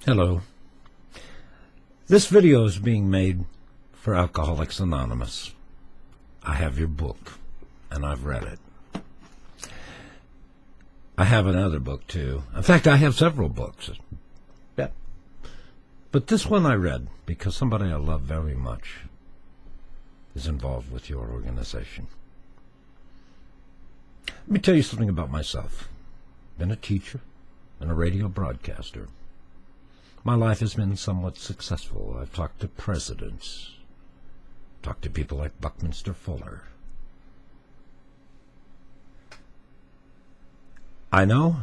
Hello. This video is being made for Alcoholics Anonymous. I have your book, and I've read it. I have another book, too. In fact, I have several books. Yeah. But this one I read because somebody I love very much is involved with your organization. Let me tell you something about myself. I've been a teacher and a radio broadcaster. My life has been somewhat successful. I've talked to presidents, talked to people like Buckminster Fuller. I know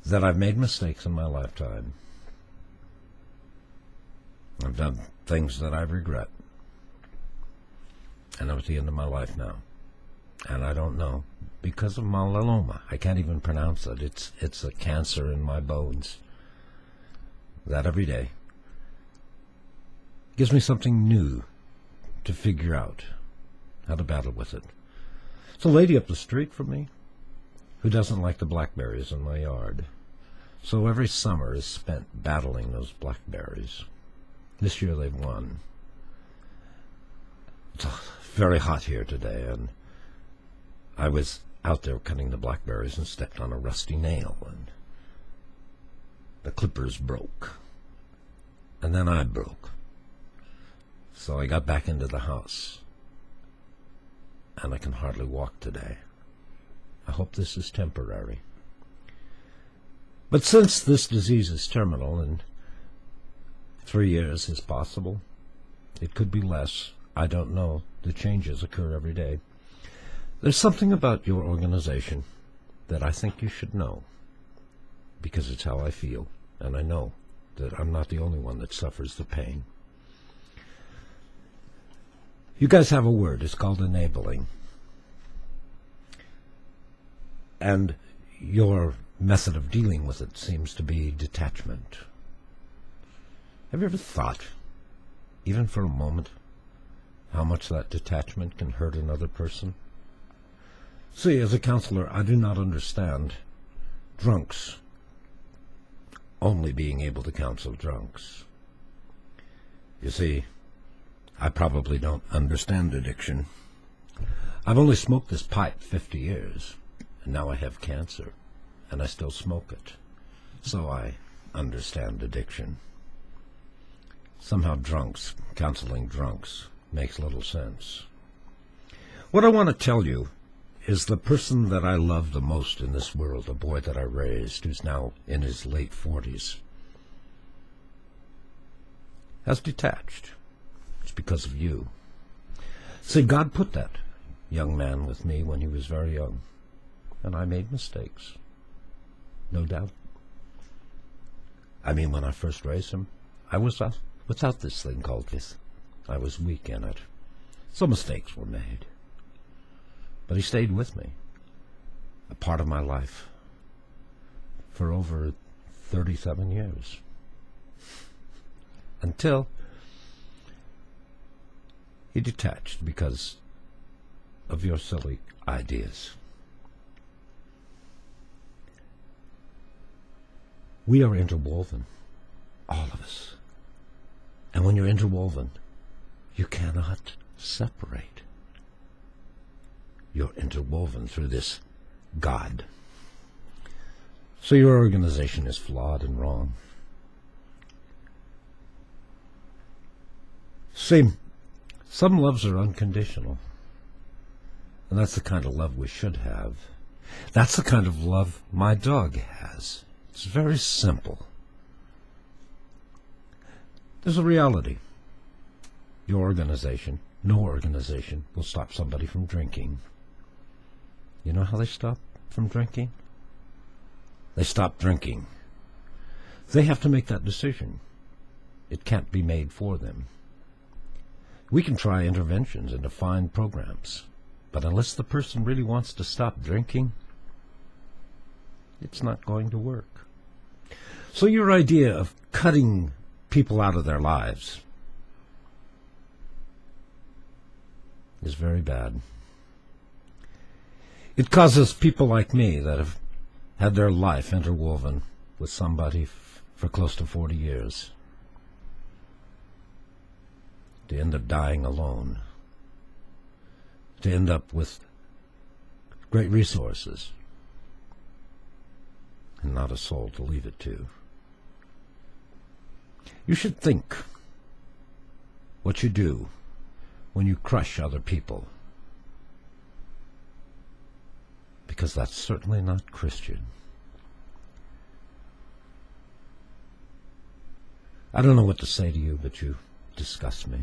that I've made mistakes in my lifetime. I've done things that I regret. And I'm at the end of my life now. And I don't know. Because of myeloma. I can't even pronounce it. It's a cancer in my bones. That every day gives me something new to figure out how to battle with it. It's a lady up the street from me who doesn't like the blackberries in my yard. So every summer is spent battling those blackberries. This year they've won. It's very hot here today, and I was out there cutting the blackberries and stepped on a rusty nail, and the clippers broke. And then I broke. So I got back into the house, and I can hardly walk today. I hope this is temporary. But since this disease is terminal and 3 years is possible, it could be less. I don't know. The changes occur every day. There's something about your organization that I think you should know, because it's how I feel, and I know that I'm not the only one that suffers the pain. You guys have a word. It's called enabling. And your method of dealing with it seems to be detachment. Have you ever thought, even for a moment, how much that detachment can hurt another person? See, as a counselor, I do not understand drunks only being able to counsel drunks. You see, I probably don't understand addiction. I've only smoked this pipe 50 years, and now I have cancer, and I still smoke it. So I understand addiction. Somehow counseling drunks, makes little sense. What I want to tell you is the person that I love the most in this world, a boy that I raised, who's now in his late 40s, has detached. It's because of you. See, God put that young man with me when he was very young, and I made mistakes, no doubt. I mean, when I first raised him, I was without this thing called this. I was weak in it. So mistakes were made. But he stayed with me, a part of my life, for over 37 years. Until he detached because of your silly ideas. We are interwoven, all of us. And when you're interwoven, you cannot separate. You're interwoven through this God. So your organization is flawed and wrong. See, some loves are unconditional. And that's the kind of love we should have. That's the kind of love my dog has. It's very simple. There's a reality. Your organization, no organization, will stop somebody from drinking. You know how they stop from drinking? They stop drinking. They have to make that decision. It can't be made for them. We can try interventions and define programs, but unless the person really wants to stop drinking, it's not going to work. So your idea of cutting people out of their lives is very bad. It causes people like me that have had their life interwoven with somebody for close to 40 years, to end up dying alone, to end up with great resources and not a soul to leave it to. You should think what you do when you crush other people, because that's certainly not Christian. I don't know what to say to you, but you disgust me.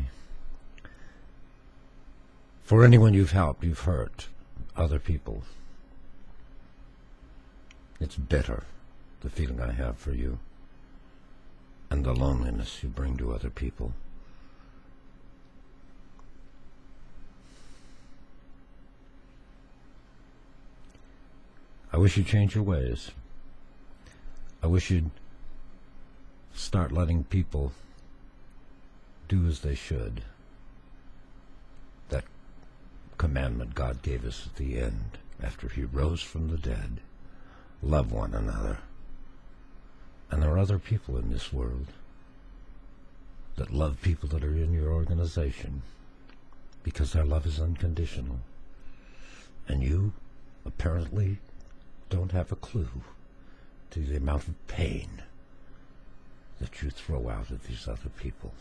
For anyone you've helped, you've hurt other people. It's bitter, the feeling I have for you, and the loneliness you bring to other people. I wish you'd change your ways. I wish you'd start letting people do as they should. That commandment God gave us at the end, after he rose from the dead. Love one another. And there are other people in this world that love people that are in your organization, because their love is unconditional. And you apparently don't have a clue to the amount of pain that you throw out at these other people.